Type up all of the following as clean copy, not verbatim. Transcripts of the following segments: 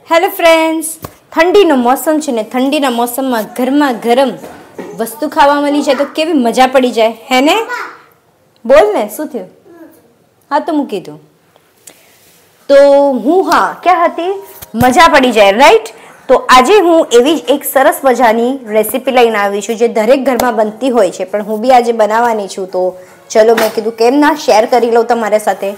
Hello friends, ठंडीनो मौसम छे ने ठंडीना मौसममां गरमा गरम वस्तु खावा मळी जाय तो केवी मजा पड़ी जाए है ने। बोल ने शुं थयुं? हाँ तो मूकी दो तो हूँ हाँ क्या हती मजा पड़ी जाए राइट। तो आजे हूँ एवी ज एक सरस मजानी रेसिपी लईने आवी छुं जे दरेक घरमां बनती होय छे पण हूँ बी आजे बनाववानी छुं। तो चलो मैं कीधुं केम ना शेर करी लऊं तमारा साथे।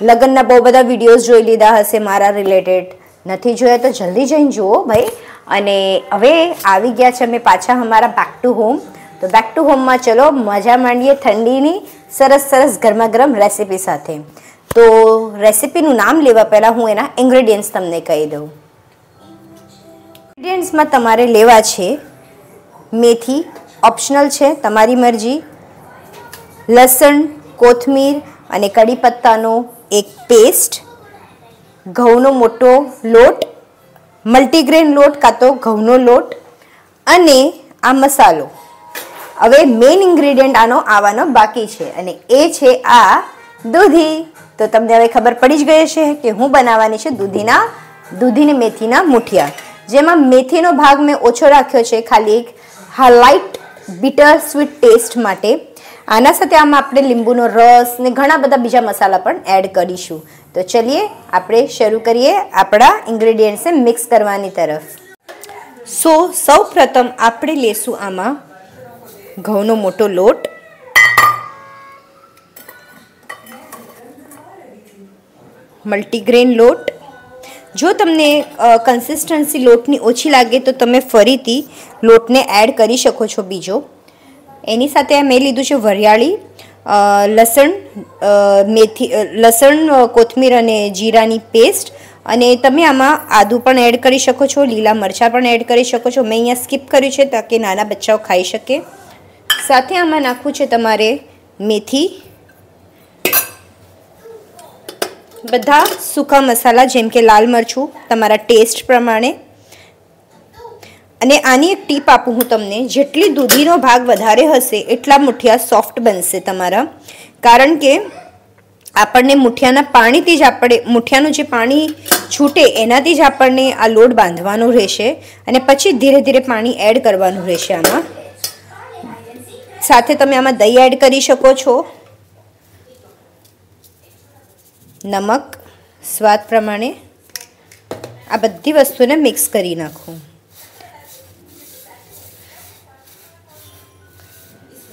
लग्नना बहु बधा विडियोज जोई लीधा हशे मारा रिलेटेड, નથી જોયા તો જલ્દી જઈને જુઓ ભાઈ। અને હવે આવી ગયા છે અમે પાછા અમારા બેક ટુ હોમ। તો બેક ટુ હોમમાં ચલો મજા માંડીએ ઠંડીની સરસ સરસ ગરમા ગરમ રેસીપી સાથે। તો રેસીપીનું નામ લેવા પહેલાં હું એના ઇન્ગ્રેડિયન્ટ્સ તમને કહી દઉં। ઇન્ગ્રેડિયન્ટ્સમાં તમારે લેવા છે મેથી, ઓપ્શનલ છે તમારી મરજી, લસણ, કોથમીર અને કડી પત્તાનો એક પેસ્ટ, ઘઉંનો મોટો લોટ, મલ્ટીગ્રેન લોટ કાં તો ઘઉંનો લોટ અને આ મસાલો। હવે મેઇન ઇન્ગ્રેડિયન્ટ આનો આવવાનો બાકી છે અને એ છે આ દૂધી। તો તમને હવે ખબર પડી જ ગઈ છે કે હું બનાવવાની છે દૂધીને મેથીના મુઠિયા, જેમાં મેથીનો ભાગ મેં ઓછો રાખ્યો છે ખાલી એક લાઇટ બીટર સ્વીટ ટેસ્ટ માટે। આના સાથે આમાં આપણે લીંબુનો રસ ને ઘણા બધા બીજા મસાલા પણ એડ કરીશું। तो चलिए આપણે શરૂ કરીએ આપણા ઇન્ગ્રેડિયન્ટ્સને મિક્સ કરવાની તરફ। સૌ પ્રથમ આપણે લેશું આમાં ઘઉંનો મોટો લોટ, મલ્ટીગ્રેન લોટ। જો તમને કન્સિસ્ટન્સી લોટની ઓછી લાગે તો તમે ફરીથી લોટને એડ કરી શકો છો બીજો। એની સાથે મેં લીધું છે વરિયાળી, લસણ, મેથી, લસણ, કોથમીર અને જીરાની પેસ્ટ અને તમે આમાં આદુ પણ એડ કરી શકો છો, લીલા મરચાં પણ એડ કરી શકો છો। મેં અહીંયા સ્કીપ કર્યું છે તાકે નાના બચ્ચાઓ ખાઈ શકે। સાથે આમાં નાખવું છે તમારે મેથી, બધા સૂકા મસાલા જેમ કે લાલ મરચું તમારા ટેસ્ટ પ્રમાણે। અને આની એક ટીપ આપું હું તમને, જેટલી દૂધીનો ભાગ વધારે હશે એટલા મુઠિયા સોફ્ટ બનશે તમારા, કારણ કે આપણને મુઠિયાના પાણીથી જ મુઠિયાનું જે પાણી છૂટે એનાથી જ આપણને આ લોટ બાંધવાનો રહેશે અને પછી ધીરે ધીરે પાણી એડ કરવાનું રહેશે આમાં। સાથે તમે આમાં દહીં એડ કરી શકો છો, નમક સ્વાદ પ્રમાણે। આ બધી વસ્તુને મિક્સ કરી નાખો।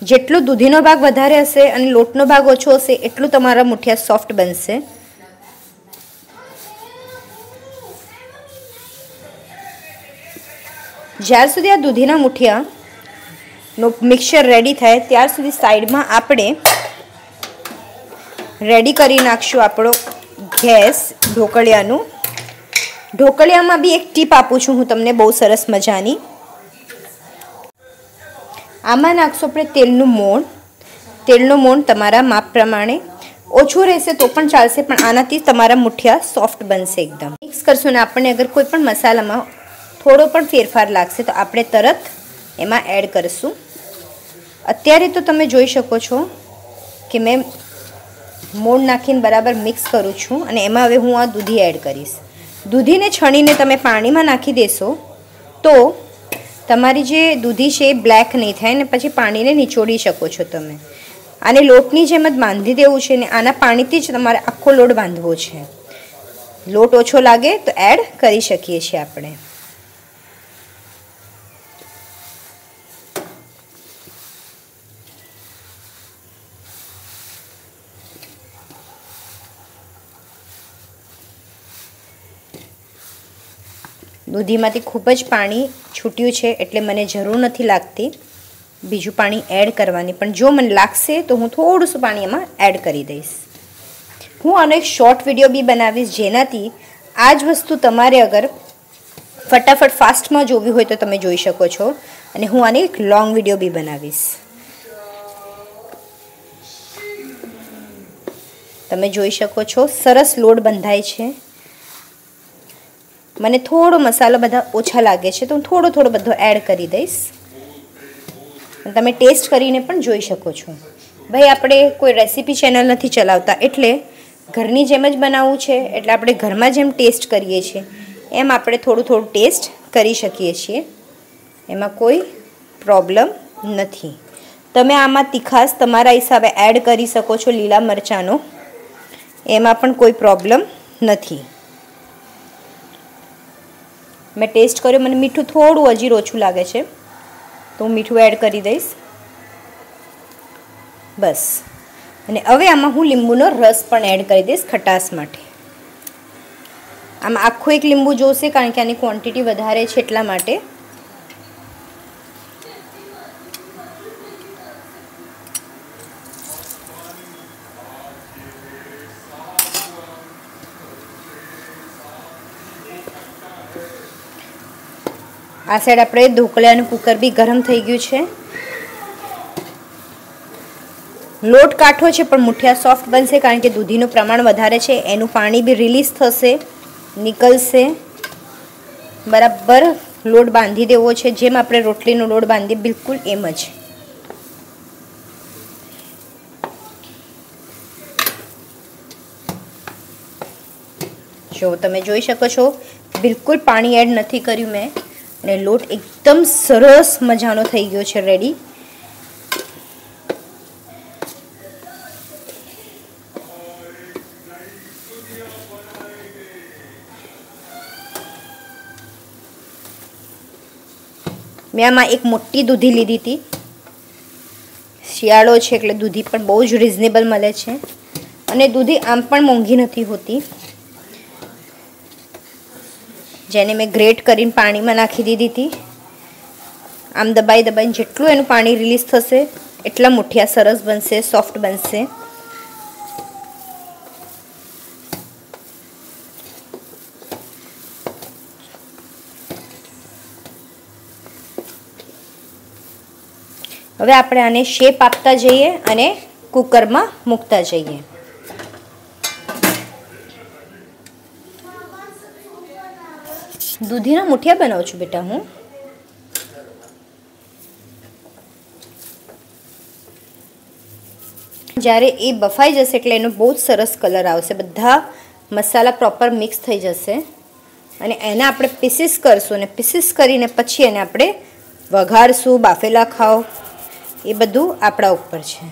જેટલો દૂધીનો ભાગ વધારે હશે અને લોટનો ભાગ ઓછો હશે એટલું તમારા મુઠિયા સોફ્ટ બનશે। જ્યાર સુધી આ દૂધીના મુઠિયાનો મિક્સચર રેડી થાય ત્યાર સુધી સાઈડમાં આપણે રેડી કરી નાખશું આપણો ગેસ ઢોકળિયાનું। ઢોકળિયામાં બી એક ટીપ આપું છું હું તમને બહુ સરસ મજાની। આમાં નાખશો આપણે તેલનું મોણ તમારા માપ પ્રમાણે, ઓછું રહેશે તો પણ ચાલશે પણ આનાથી તમારા મુઠિયા સોફ્ટ બનશે એકદમ। મિક્સ કરશું ને આપણને અગર કોઈ પણ મસાલામાં થોડો પણ ફેરફાર લાગશે તો આપણે તરત એમાં એડ કરીશું। અત્યારે તો તમે જોઈ શકો છો કે મેં મોણ નાખીને બરાબર મિક્સ કરું છું અને એમાં હવે હું આ દૂધી એડ કરીશ। દૂધીને છણીને તમે પાણીમાં નાખી દેશો તો તમારી જે દૂધી છે એ બ્લેક નહીં થાય ને પછી પાણીને નિચોડી શકો છો તમે। આને લોટની જેમ જ બાંધી દેવું છે ને આના પાણીથી જ તમારે આખો લોટ બાંધવો છે। લોટ ઓછો લાગે તો એડ કરી શકીએ છીએ આપણે। દૂધીમાંથી ખૂબ જ પાણી છૂટ્યું છે એટલે મને જરૂર નથી લાગતી બીજું પાણી એડ કરવાની, પણ જો મને લાગશે તો હું થોડું શું પાણી એમાં એડ કરી દઈશ। હું આનો એક શોર્ટ વિડીયો બી બનાવીશ જેનાથી આ જ વસ્તુ તમારે અગર ફટાફટ ફાસ્ટમાં જોવી હોય તો તમે જોઈ શકો છો અને હું આની એક લોંગ વિડીયો બી બનાવીશ। તમે જોઈ શકો છો સરસ લોટ બંધાય છે। મને થોડો મસાલો બધા ઓછા લાગે છે તો હું થોડો બધો એડ કરી દઈશ। તમે ટેસ્ટ કરીને પણ જોઈ શકો છો। ભાઈ આપણે કોઈ રેસીપી ચેનલ નથી ચલાવતા એટલે ઘરની જેમ જ બનાવવું છે એટલે આપણે ઘરમાં જેમ ટેસ્ટ કરીએ છીએ એમ આપણે થોડું થોડું ટેસ્ટ કરી શકીએ છીએ, એમાં કોઈ પ્રોબ્લેમ નથી. તમે આમાં તીખાશ તમારા હિસાબે એડ કરી શકો છો, લીલા મરચાંનો, એમાં પણ કોઈ પ્રોબ્લેમ નથી. મેં ટેસ્ટ કર્યો, મને મીઠું થોડું હજી ઓછું લાગે છે તો હું મીઠું એડ કરી દઈશ. બસ. અને હવે આમાં હું લીંબુનો રસ પણ એડ કરી દઈશ ખટાશ માટે. આમાં આખું એક લીંબુ જોશે કારણ કે આની ક્વોન્ટિટી વધારે છે એટલા માટે. આ સાઈડ આપણે ઢોકળાનું કુકર બી ગરમ થઈ ગયું છે. લોટ કાઠો છે પણ મુઠિયા સોફ્ટ બનશે કારણ કે દૂધીનું પ્રમાણ વધારે છે. એનું પાણી બી રિલીઝ થશે, નીકળશે. બરાબર લોટ બાંધી દેવો છે, જેમ આપણે રોટલીનો લોટ બાંધીએ બિલકુલ એમ જ. જો તમે જોઈ શકો છો બિલકુલ પાણી એડ નથી કર્યું મેં, અને લોટ એકદમ સરસ મજાનો થઈ ગયો છે રેડી. મેં આમાં એક મોટી દૂધી લીધી હતી. શિયાળો છે એટલે દૂધી પણ બહુ જ રિઝનેબલ મળે છે, અને દૂધી આમ પણ મોંઘી નથી હોતી. જેને મેં ગ્રેટ કરીને પાણીમાં નાખી દીધી હતી. આમ દબાઈ દબાઈને જેટલું એનું પાણી રિલીઝ થશે એટલા મુઠિયા સરસ બનશે, સોફ્ટ બનશે. હવે આપણે આને શેપ આપતા જઈએ અને કુકરમાં મૂકતા જઈએ. દૂધીના મુઠિયા બનાવું છું બેટા હું. જ્યારે એ બફાઈ જશે એટલે એનો બહુ જ સરસ કલર આવશે, બધા મસાલા પ્રોપર મિક્સ થઈ જશે, અને એને આપણે પીસીસ કરશું, અને પીસીસ કરીને પછી એને આપણે વઘારશું, બાફેલા ખાઓ, એ બધું આપણા ઉપર છે.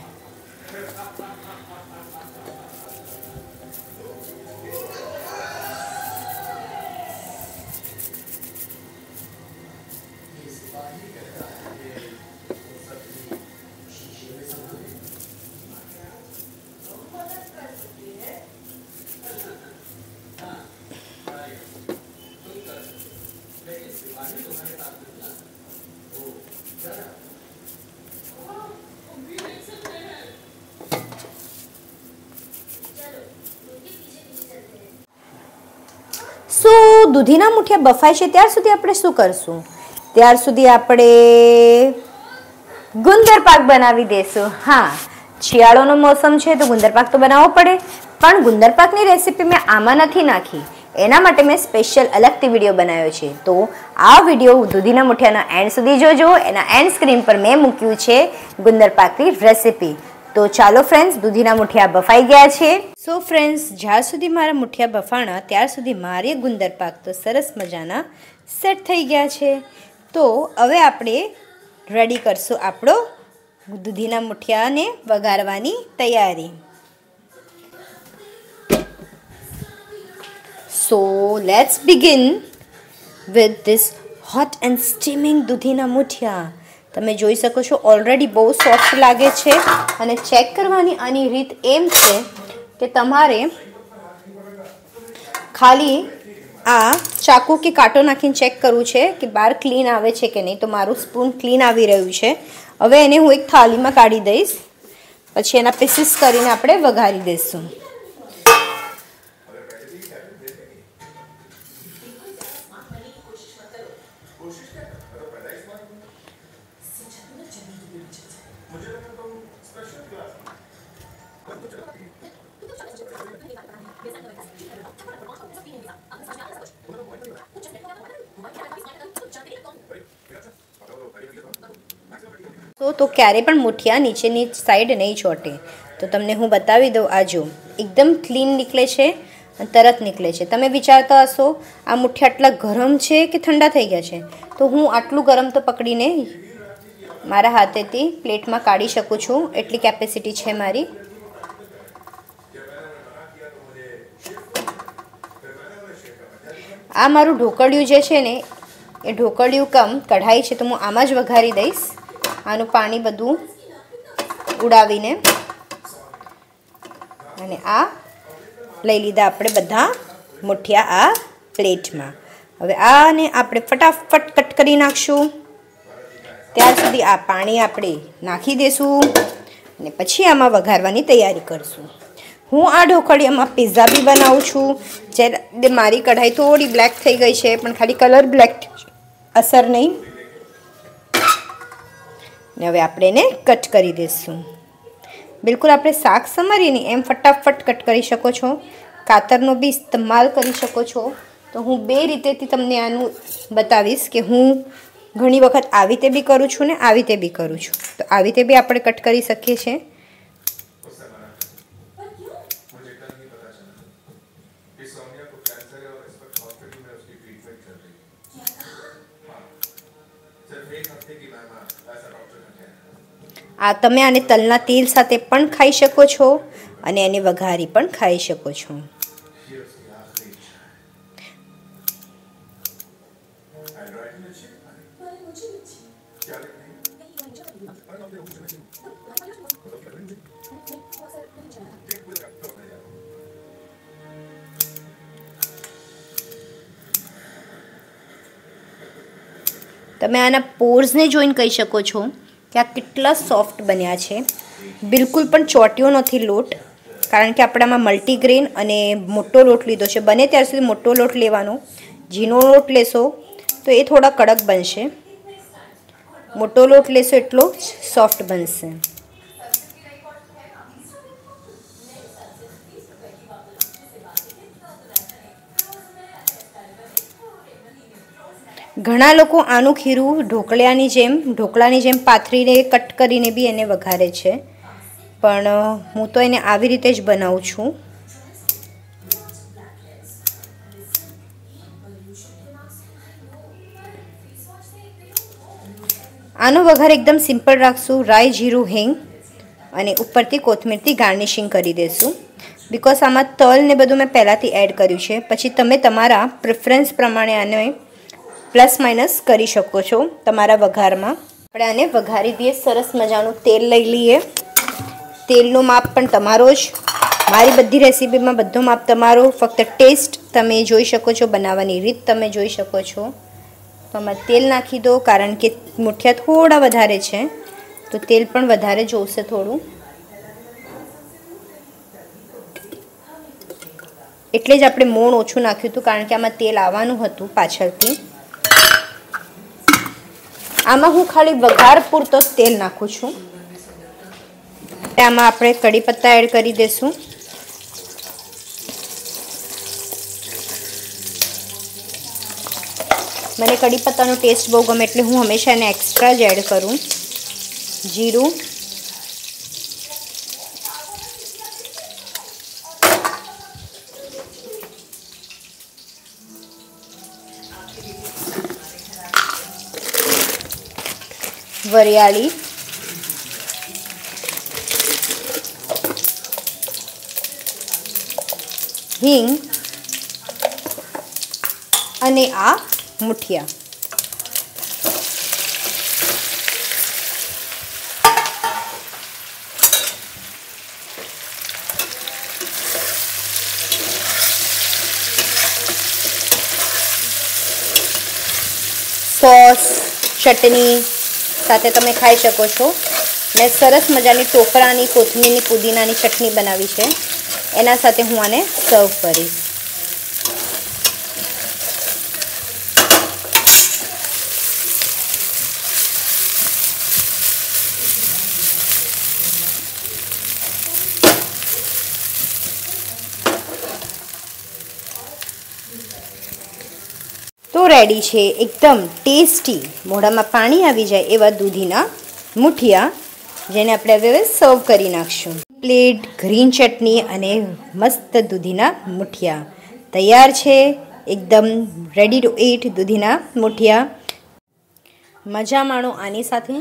સો દૂધીના મુઠિયા બફાય છે ત્યાર સુધી આપણે શું કરશું? ત્યાર સુધી આપણે ગુંદર પાક બનાવી દેશું. હા, શિયાળોનો મોસમ છે તો ગુંદર પાક તો બનાવવો પડે, પણ ગુંદર પાકની રેસીપી મેં આમાં નથી નાખી. એના માટે મેં સ્પેશિયલ અલગથી વિડીયો બનાવ્યો છે. તો આ વિડીયો દૂધીના મુઠિયાના એન્ડ સુધી જોજો. એના એન્ડ સ્ક્રીન પર મેં મૂક્યું છે ગુંદર પાકની રેસીપી. તો ચાલો ફ્રેન્ડ્સ, દૂધીના મુઠિયા બફાઈ ગયા છે. સો ફ્રેન્ડ્સ, જ્યાં સુધી મારા મુઠિયા બફાણા ત્યાર સુધી મારી ગુંદર પાક તો સરસ મજાના સેટ થઈ ગયા છે. તો હવે આપણે રેડી કરશું આપણો દૂધીના મુઠિયાને વઘારવાની તૈયારી. So let's begin with this hot and steaming દૂધીના muthiya. તમે જોઈ શકો છો ઓલરેડી બહુ સોફ્ટ લાગે છે, અને ચેક કરવાની આની રીત એમ છે કે તમારે ખાલી આ ચાકુ કે કાંટો નાખીને ચેક કરવું છે કે બહાર ક્લીન આવે છે કે નહીં. તો મારું સ્પૂન ક્લીન આવી રહ્યું છે. હવે એને હું એક થાળીમાં કાઢી દઈશ, પછી એના પીસીસ કરીને આપણે વઘારી દઈશું. તો ક્યારે પણ મુઠિયા નીચેની સાઈડ નહીં ચોટે. તો તમને હું બતાવી દઉં, આ જો એકદમ ક્લીન નીકળે છે, અને તરત નીકળે છે। તમે વિચારતા હશો આ મુઠ્ઠી આટલા ગરમ છે કે ઠંડા થઈ ગયા છે, તો હું આટલું ગરમ તો પકડીને મારા હાથેથી પ્લેટમાં કાઢી શકું છું, એટલી કેપેસિટી છે મારી। આ મારું ઢોકળિયું જે છે ને એ ઢોકળિયું કમ કઢાઈ છે, તો હું આમાં જ વઘારી દઈશ, આનું પાણી બધું ઉડાવીને। અને આ લઈ લીધા આપણે બધા મુઠિયા આ પ્લેટમાં। હવે આને આપણે ફટાફટ કટ કરી નાખશું, ત્યાર સુધી આ પાણી આપણે નાખી દઈશું અને પછી આમાં વઘારવાની તૈયારી કરશું। હું આ ઢોકળિયામાં પિઝા બી બનાવું છું, જ્યારે મારી કઢાઈ થોડી બ્લેક થઈ ગઈ છે, પણ ખાલી કલર બ્લેક, અસર નહીં। ને હવે આપણે એને કટ કરી દઈશું। બિલકુલ આપણે શાક સમારીને એમ ફટાફટ કટ કરી શકો છો, કાતરનો બી ઇસ્તેમાલ કરી શકો છો। તો હું બે રીતેથી તમને આનું બતાવીશ કે હું ઘણી વખત આવી રીતે બી કરું છું ને આવી રીતે બી કરું છું। તો આવી રીતે બી આપણે કટ કરી શકીએ છીએ। આ તમે આને તલના તેલ સાથે પણ ખાઈ શકો છો અને એને વઘારી પણ ખાઈ શકો છો। તમે આના પોર્સને જોઈને કહી શકો છો કે આ કેટલા સોફ્ટ બન્યા છે। બિલકુલ પણ ચોટ્યો નથી લોટ, કારણ કે આપણામાં મલ્ટીગ્રેન અને મોટો લોટ લીધો છે। બને ત્યાર સુધી મોટો લોટ લેવાનો, ઝીણો લોટ લેશો તો એ થોડા કડક બનશે, મોટો લોટ લેશો એટલો સોફ્ટ બનશે। ઘણા લોકો આનું ખીરું ઢોકળાની જેમ પાથરીને કટ કરીને બી એને વઘારે છે, પણ હું તો એને આવી રીતે જ બનાવું છું। આનો વઘાર એકદમ સિમ્પલ રાખશું, રાઈ, જીરું, હિંગ અને ઉપરથી કોથમીરથી ગાર્નિશિંગ કરી દઈશું, બિકોઝ આમાં તલ ને બધું મેં પહેલાંથી એડ કર્યું છે। પછી તમે તમારા પ્રેફરન્સ પ્રમાણે આને પ્લસ માઇનસ કરી શકો છો તમારા વઘારમાં। આપણે આને વઘારી દઈએ, સરસ મજાનું તેલ લઈ લઈએ। તેલનું માપ પણ તમારો જ, મારી બધી રેસીપીમાં બધો માપ તમારો, ફક્ત ટેસ્ટ તમે જોઈ શકો છો, બનાવવાની રીત તમે જોઈ શકો છો। તો આમાં તેલ નાખી દો, કારણ કે મુઠિયા થોડા વધારે છે તો તેલ પણ વધારે જોશે થોડું, એટલે જ આપણે મોણ ઓછું નાખ્યું હતું, કારણ કે આમાં તેલ આવવાનું હતું પાછળથી। આમાં હું ખાલી વઘાર પૂરતો તેલ નાખું છું। આમાં આપણે કડી પત્તા એડ કરી દઈશું। મને કડી પત્તાનો ટેસ્ટ બહુ ગમે એટલે હું હંમેશા એને એક્સ્ટ્રા જ એડ કરું। જીરું, વરિયાળી, હિંગ અને આ મુઠિયા। સોસ, ચટણી સાથે તમે ખાઈ શકો છો। મેં સરસ મજાની ટોપરાની, કોથમીરની, પુદીનાની ચટણી બનાવી છે, એના સાથે હું આને સર્વ કરીશ। તો રેડી છે એકદમ ટેસ્ટી, મોઢામાં પાણી આવી જાય એવા દૂધીના મુઠિયા, જેને આપણે હવે સર્વ કરી નાખશું। પ્લેટ ગ્રીન ચટણી અને મસ્ત દૂધીના મુઠિયા તૈયાર છે. એકદમ રેડી ટુ ઇટ દૂધીના મુઠિયા. મજા માણો આની સાથે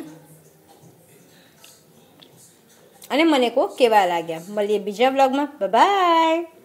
અને મને કહો કેવા લાગ્યા. મળીએ બીજા બ્લોગમાં. બાય.